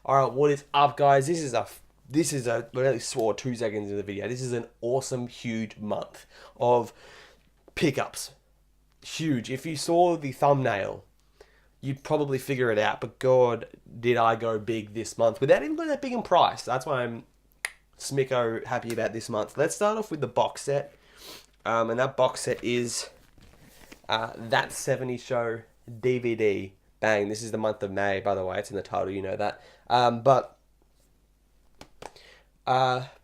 Alright, what is up, guys? This is a I only swore 2 seconds into the video. This is an awesome, huge month of pickups. Huge. If you saw the thumbnail, you'd probably figure it out. But God, did I go big this month without even going that big in price. That's why I'm smicko happy about this month. Let's start off with the box set. And that box set is That 70s Show DVD. Bang, this is the month of May, by the way. It's in the title, you know that. But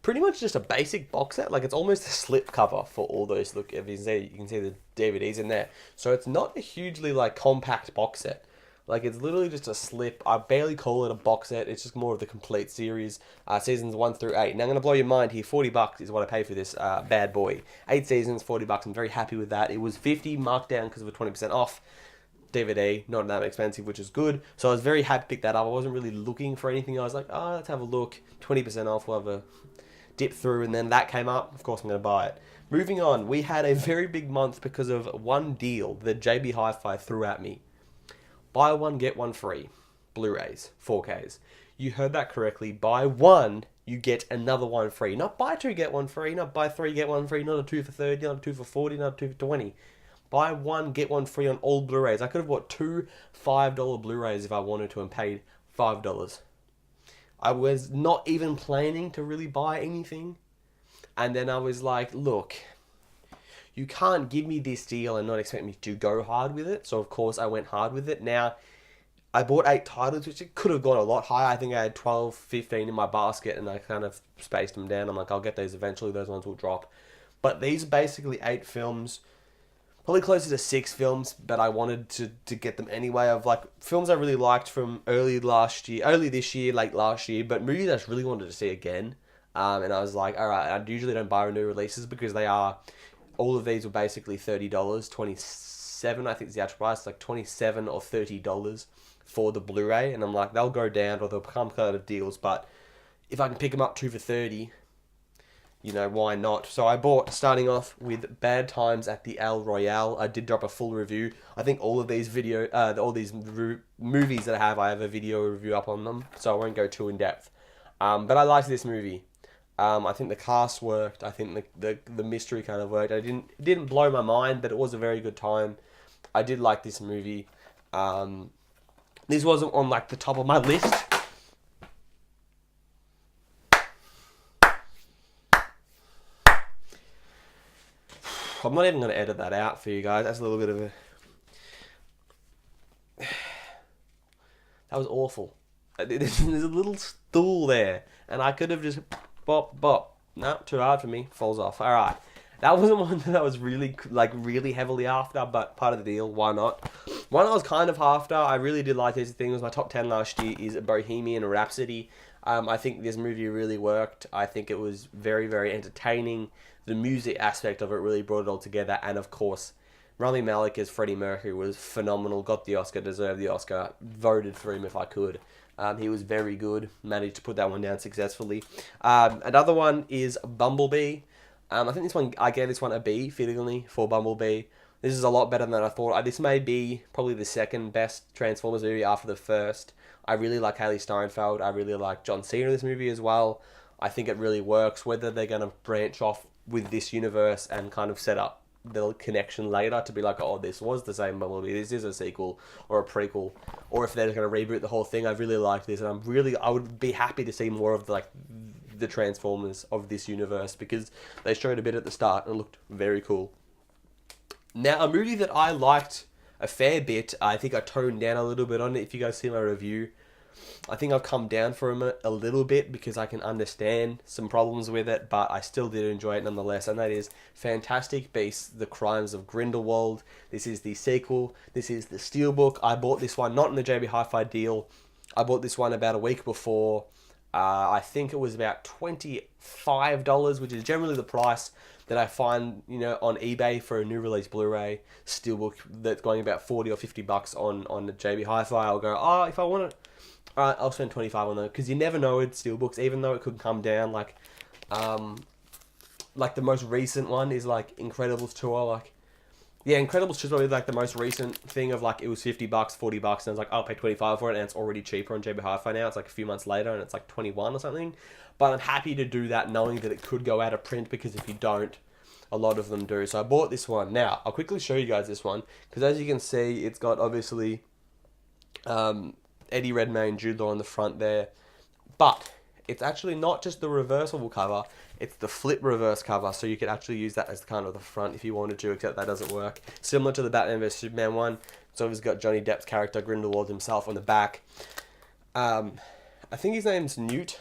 pretty much just a basic box set. Like, it's almost a slip cover for all those. Look, if you can see the DVDs in there. So it's not a hugely, like, compact box set. Like, it's literally just a slip. I barely call it a box set. It's just more of the complete series. Seasons 1 through 8. Now, I'm going to blow your mind here. $40 is what I paid for this bad boy. 8 seasons, $40. I'm very happy with that. It was 50 marked down because of a 20% off. DVD, not that expensive, which is good. So I was very happy to pick that up. I wasn't really looking for anything. I was like, oh, let's have a look. 20% off, we'll have a dip through. And then that came up. Of course, I'm going to buy it. Moving on, we had a very big month because of one deal that JB Hi-Fi threw at me. Buy one, get one free. Blu-rays, 4Ks. You heard that correctly. Buy one, you get another one free. Not buy two, get one free. Not buy three, get one free. Not a 2 for 30, not a 2 for 40, not a 2 for 20. Buy one, get one free on all Blu-rays. I could have bought two $5 Blu-rays if I wanted to and paid $5. I was not even planning to really buy anything. And then I was like, look, you can't give me this deal and not expect me to go hard with it. So, of course, I went hard with it. Now, I bought 8 titles, which it could have gone a lot higher. I think I had 12, 15 in my basket, and I kind of spaced them down. I'm like, I'll get those eventually. Those ones will drop. But these are basically 8 films. Probably closer to 6 films, but I wanted to get them anyway. Of like films I really liked from early this year, late last year, but movies I just really wanted to see again. And I was like, all right, I usually don't buy new releases because all of these were basically $30, 27 I think is the actual price, like 27 or $30 for the Blu-ray. And I'm like, they'll go down or they'll become kind of deals, but if I can pick them up 2 for 30, you know, why not? So I bought, starting off with Bad Times at the El Royale. I did drop a full review. I think all of these movies that I have a video review up on them, so I won't go too in depth. But I liked this movie. I think the cast worked. I think the mystery kind of worked. It didn't blow my mind, but it was a very good time. I did like this movie. This wasn't on like the top of my list. I'm not even going to edit that out for you guys. That's a little bit of a... That was awful. There's a little stool there. And I could have just... Bop, bop. No, too hard for me. Falls off. Alright. That wasn't one that I was really heavily after, but part of the deal. Why not? One I was kind of after. I really did like this thing. It was my top 10 last year. Is Bohemian Rhapsody. I think this movie really worked. I think it was very, very entertaining. The music aspect of it really brought it all together. And, of course, Rami Malek as Freddie Mercury was phenomenal. Got the Oscar, deserved the Oscar. Voted for him if I could. He was very good. Managed to put that one down successfully. Another one is Bumblebee. I think I gave this one a B, fittingly, for Bumblebee. This is a lot better than I thought. This may be probably the second best Transformers movie after the first. I really like Haley Steinfeld. I really like John Cena in this movie as well. I think it really works. Whether they're going to branch off with this universe and kind of set up the connection later to be like, oh, this was the same Bumblebee, this is a sequel or a prequel, or if they're going to reboot the whole thing. I really like this, and I would be happy to see more of the Transformers of this universe, because they showed a bit at the start and it looked very cool. Now, a movie that I liked a fair bit, I think I toned down a little bit on it. If you guys see my review, I think I've come down from it a little bit because I can understand some problems with it, but I still did enjoy it nonetheless, and that is Fantastic Beasts: The Crimes of Grindelwald. This is the sequel. This is the Steelbook. I bought this one not in the JB Hi-Fi deal. I bought this one about a week before. I think it was about $25, which is generally the price that I find, you know, on eBay for a new release Blu-ray Steelbook that's going about 40 or $50 on the JB Hi-Fi. I'll go, oh, if I want it, alright, I'll spend 25 on it, because you never know with Steelbooks, even though it could come down, like the most recent one is like Incredibles tour, like Yeah, Incredibles 2 is probably like the most recent thing of like it was $50, $40, and I was like, I'll pay 25 for it, and it's already cheaper on JB Hi-Fi now. It's like a few months later, and it's like 21 or something. But I'm happy to do that, knowing that it could go out of print, because if you don't, a lot of them do. So I bought this one. Now I'll quickly show you guys this one, because as you can see, it's got obviously Eddie Redmayne, Jude Law on the front there, but it's actually not just the reversible cover, it's the flip reverse cover, so you could actually use that as kind of the front if you wanted to, except that doesn't work. Similar to the Batman vs Superman one, it's obviously got Johnny Depp's character, Grindelwald himself, on the back. I think his name's Newt,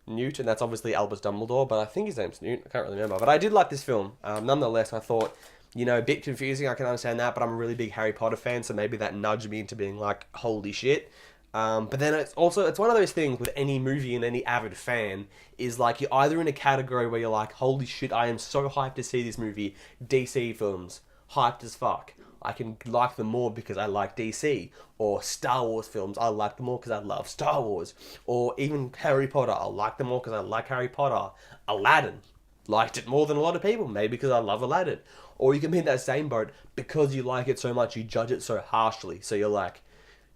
and that's obviously Albus Dumbledore, but I think his name's Newt, I can't really remember. But I did like this film. Nonetheless, I thought, a bit confusing, I can understand that, but I'm a really big Harry Potter fan, so maybe that nudged me into being like, holy shit. But then it's one of those things with any movie and any avid fan, is like you're either in a category where you're like, holy shit, I am so hyped to see this movie, DC films, hyped as fuck. I can like them more because I like DC. Or Star Wars films, I like them more because I love Star Wars. Or even Harry Potter, I like them more because I like Harry Potter. Aladdin, liked it more than a lot of people, maybe because I love Aladdin. Or you can be in that same boat, because you like it so much, you judge it so harshly. So you're like,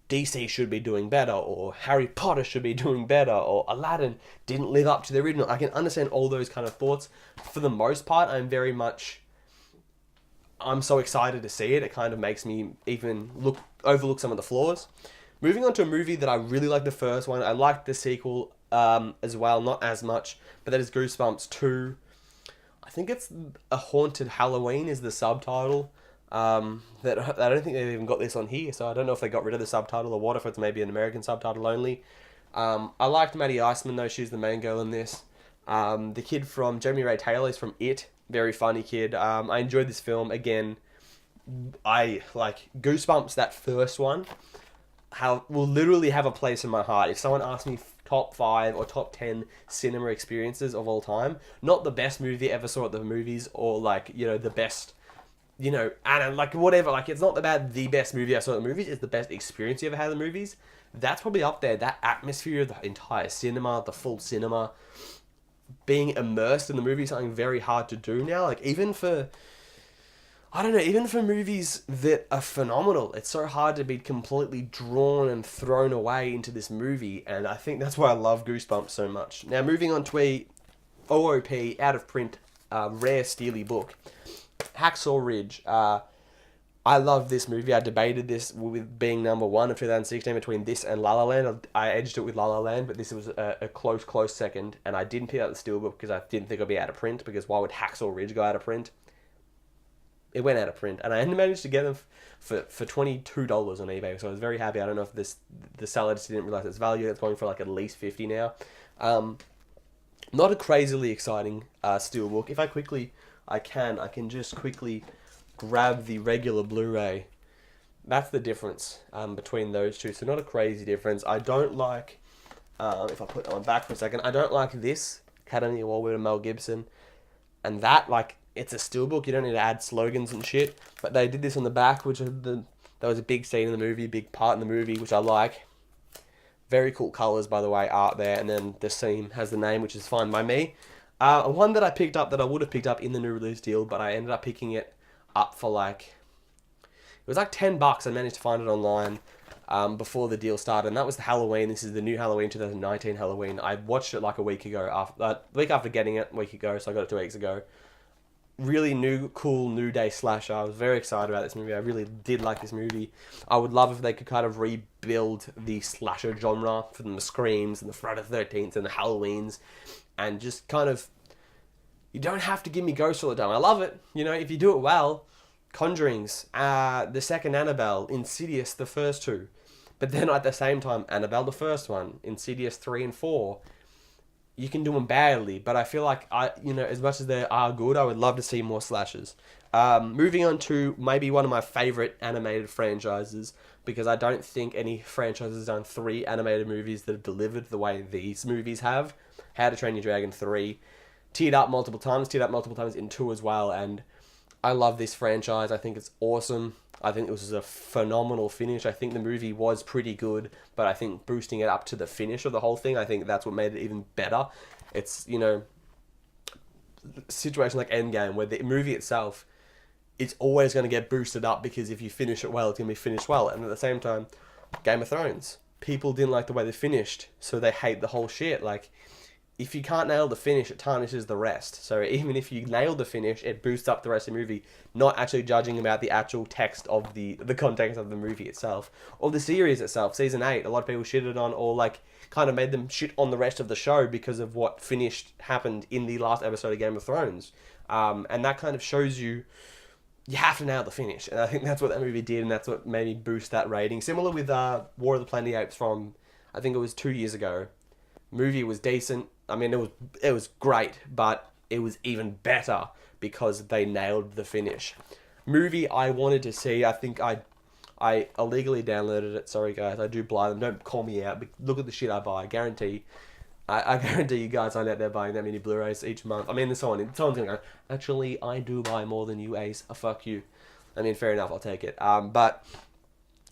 DC should be doing better, or Harry Potter should be doing better, or Aladdin didn't live up to the original. I can understand all those kind of thoughts. For the most part, I'm so excited to see it. It kind of makes me even overlook some of the flaws. Moving on to a movie that I really like the first one. I liked the sequel as well, not as much, but that is Goosebumps 2. I think it's A Haunted Halloween is the subtitle. That I don't think they've even got this on here, so I don't know if they got rid of the subtitle or what, if it's maybe an American subtitle only. I liked Maddie Iceman, though. She's the main girl in this. The kid from Jeremy Ray Taylor is from It. Very funny kid. I enjoyed this film. Again, I like Goosebumps, that first one, will literally have a place in my heart. If someone asked me top 5 or top 10 cinema experiences of all time, not the best movie I ever saw at the movies, or like, the best, and like whatever, like it's not about the best movie I saw at the movies, it's the best experience you ever had at the movies. That's probably up there. That atmosphere of the entire cinema, the full cinema, being immersed in the movie is something very hard to do now. Like even for movies that are phenomenal, it's so hard to be completely drawn and thrown away into this movie, and I think that's why I love Goosebumps so much. Now moving on to a OOP, out of print, rare steely book, Hacksaw Ridge. I love this movie. I debated this with being number 1 of 2016 between this and La La Land. I edged it with La La Land, but this was a close second, and I didn't pick out the steelbook because I didn't think it would be out of print, because why would Hacksaw Ridge go out of print? It went out of print, and I managed to get them for $22 on eBay, so I was very happy. I don't know if the seller just didn't realize its value. It's going for like at least $50 now. Not a crazily exciting steelbook. If I can just quickly grab the regular Blu-ray. That's the difference between those two. So not a crazy difference. I don't like, if I put that one back for a second, I don't like this Academy Award winner Mel Gibson. And that, like, it's a steelbook. You don't need to add slogans and shit. But they did this on the back, which that was a big scene in the movie, big part in the movie, which I like. Very cool colours, by the way, art there. And then the scene has the name, which is fine by me. One that I picked up that I would have picked up in the new release deal, but I ended up picking it up for like, it was like $10. I managed to find it online before the deal started, and that was the Halloween. This is the new Halloween, 2019 Halloween. I watched it like a week ago, the week after getting it, a week ago, so I got it 2 weeks ago. Really cool new day slasher. I was very excited about this movie. I really did like this movie. I would love if they could kind of rebuild the slasher genre from the Screams and the Friday the 13th and the Halloweens, and just kind of, you don't have to give me ghosts all the time. I love it. If you do it well, Conjurings, the second Annabelle, Insidious, the first 2. But then at the same time, Annabelle, the first one, Insidious 3 and 4. You can do them badly, but I feel like, as much as they are good, I would love to see more slashers. Moving on to maybe one of my favourite animated franchises, because I don't think any franchise has done 3 animated movies that have delivered the way these movies have. How to Train Your Dragon 3. Teared up multiple times in 2 as well, and I love this franchise. I think it's awesome. I think it was a phenomenal finish. I think the movie was pretty good, but I think boosting it up to the finish of the whole thing, I think that's what made it even better. It's, situation like Endgame, where the movie itself it's always going to get boosted up because if you finish it well, it's going to be finished well. And at the same time, Game of Thrones, people didn't like the way they finished, so they hate the whole shit. Like, if you can't nail the finish, it tarnishes the rest. So even if you nail the finish, it boosts up the rest of the movie, not actually judging about the actual text of the context of the movie itself, or the series itself. Season 8, a lot of people shitted on, or like, kind of made them shit on the rest of the show because of what happened in the last episode of Game of Thrones. And that kind of shows you have to nail the finish. And I think that's what that movie did, and that's what made me boost that rating. Similar with War of the Planet of the Apes from, I think it was 2 years ago. Movie was decent. I mean, it was great, but it was even better because they nailed the finish. Movie I wanted to see, I think I illegally downloaded it. Sorry guys, I do buy them. Don't call me out. But look at the shit I buy. I guarantee you guys aren't out there buying that many Blu-rays each month. I mean, there's someone's gonna go, actually, I do buy more than you, Ace. Fuck you. I mean, fair enough, I'll take it. But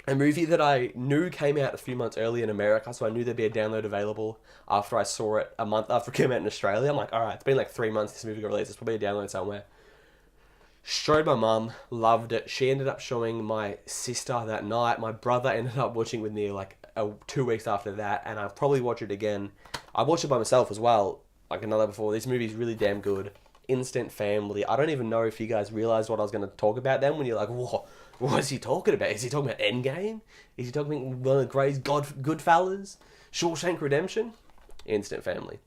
a movie that I knew came out a few months early in America, so I knew there'd be a download available after I saw it a month after it came out in Australia. I'm like, alright, it's been like 3 months since this movie got released. There's probably a download somewhere. Showed my mum, loved it. She ended up showing my sister that night. My brother ended up watching with me like 2 weeks after that, and I'll probably watch it again. I watched it by myself as well, like another before. This movie's really damn good. Instant family. I don't even know if you guys realised what I was going to talk about then when you're like, what is he talking about? Is he talking about Endgame? Is he talking about one of the greatest Goodfellas? Shawshank Redemption? Instant family.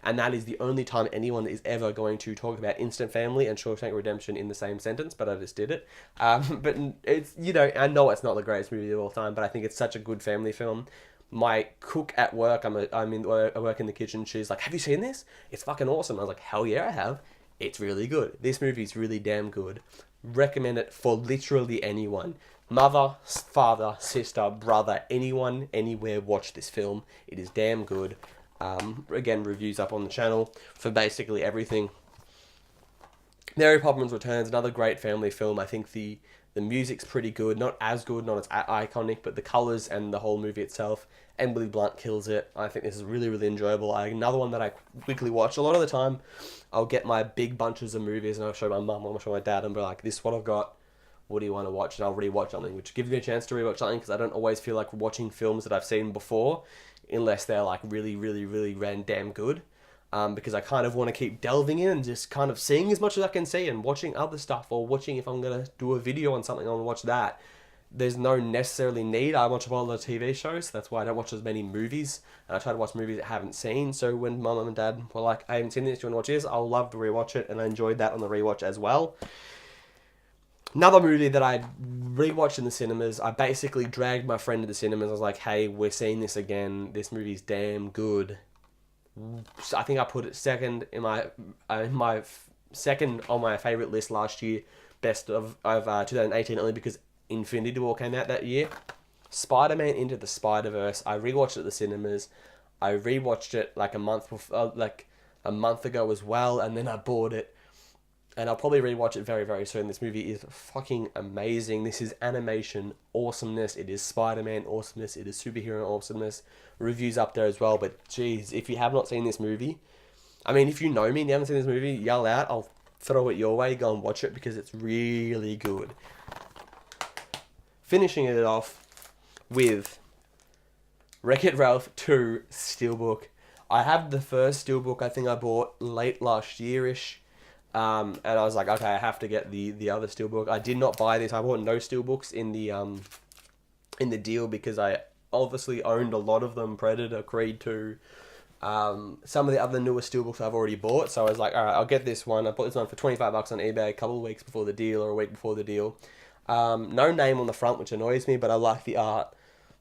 And that is the only time anyone is ever going to talk about Instant Family and Shawshank Redemption in the same sentence, but I just did it. But it's, I know it's not the greatest movie of all time, but I think it's such a good family film. My cook at work, I work in the kitchen, she's like, have you seen this? It's fucking awesome. I was like, hell yeah, I have. It's really good. This movie's really damn good. Recommend it for literally anyone. Mother, father, sister, brother, anyone, anywhere, watch this film. It is damn good. Again, reviews up on the channel for basically everything. Mary Poppins Returns, another great family film. I think the music's pretty good. Not as good, not as iconic, but the colours and the whole movie itself. Emily Blunt kills it. I think this is really, really enjoyable. Another one that I quickly watch. A lot of the time, I'll get my big bunches of movies and I'll show my mum, I'll show my dad, and be like, this is what I've got. What do you want to watch? And I'll rewatch something, which gives me a chance to rewatch something because I don't always feel like watching films that I've seen before unless they're like really, really, really damn good. Because I kind of want to keep delving in and just kind of seeing as much as I can see and watching other stuff, or watching, if I'm going to do a video on something, I'll watch that. There's no necessarily need. I watch a lot of TV shows. That's why I don't watch as many movies. And I try to watch movies that I haven't seen. So when my mum and dad were like, I haven't seen this, do you want to watch this? I'll love to rewatch it. And I enjoyed that on the rewatch as well. Another movie that I rewatched in the cinemas, I basically dragged my friend to the cinemas. I was like, hey, we're seeing this again. This movie's damn good. So I think I put it second in my second on my favourite list last year. Best of 2018, only because Infinity War came out that year. Spider-Man Into the Spider-Verse. I rewatched it at the cinemas. I rewatched it like a month ago as well, and then I bought it. And I'll probably rewatch it very, very soon. This movie is fucking amazing. This is animation awesomeness. It is Spider-Man awesomeness. It is superhero awesomeness. Reviews up there as well. But geez, if you have not seen this movie, I mean, if you know me and you haven't seen this movie, yell out. I'll throw it your way. Go and watch it because it's really good. Finishing it off with Wreck-It Ralph 2 Steelbook. I have the first Steelbook I think I bought late last year-ish. And I was like, okay, I have to get the other Steelbook. I did not buy this. I bought no Steelbooks in the deal because I obviously owned a lot of them. Predator, Creed 2, some of the other newer Steelbooks I've already bought. So I was like, all right, I'll get this one. I bought this one for $25 on eBay a couple of weeks before the deal, or a week before the deal. No name on the front, which annoys me, but I like the art.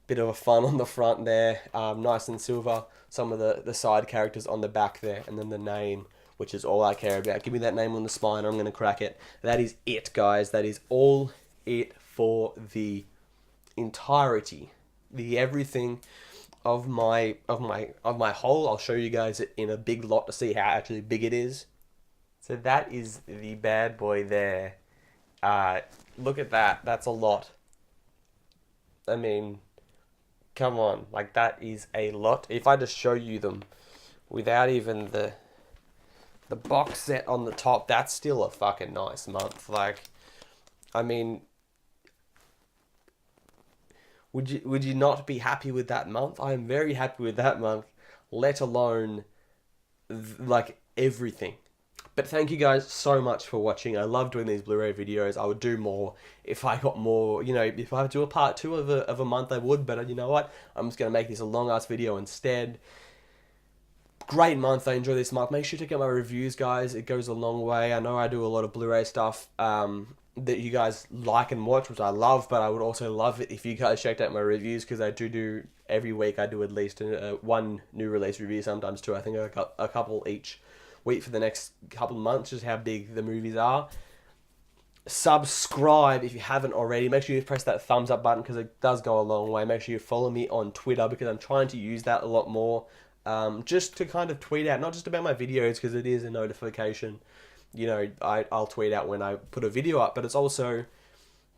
Bit of a fun on the front there, nice and silver. Some of the side characters on the back there, and then the name, which is all I care about. Give me that name on the spine, I'm going to crack it. That is it, guys. That is all it for the entirety, the everything of my haul. I'll show you guys it in a big lot to see how actually big it is. So that is the bad boy there. Look at that. That's a lot. I mean, come on. Like, that is a lot. If I just show you them without even the box set on the top, that's still a fucking nice month. Like, I mean, would you not be happy with that month? I am very happy with that month, let alone like everything. But thank you guys so much for watching. I love doing these Blu-ray videos. I would do more if I got more, if I do a part 2 of a month, I would. But you know what? I'm just going to make this a long-ass video instead. Great month. I enjoy this month. Make sure to check out my reviews, guys. It goes a long way. I know I do a lot of Blu-ray stuff that you guys like and watch, which I love, but I would also love it if you guys checked out my reviews, because I do every week. I do at least one new release review, sometimes two. I think I got a couple each week for the next couple of months, just how big the movies are. Subscribe if you haven't already. Make sure you press that thumbs up button, because it does go a long way. Make sure you follow me on Twitter, because I'm trying to use that a lot more, just to kind of tweet out, not just about my videos, because it is a notification. I'll tweet out when I put a video up, but it's also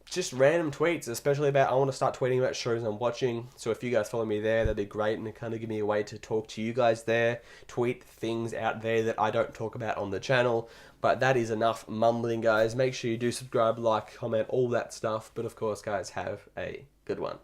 just random tweets, especially I want to start tweeting about shows I'm watching. So if you guys follow me there, that'd be great, and it kind of give me a way to talk to you guys there, tweet things out there that I don't talk about on the channel. But that is enough mumbling, guys. Make sure you do subscribe, like, comment, all that stuff. But of course, guys, have a good one.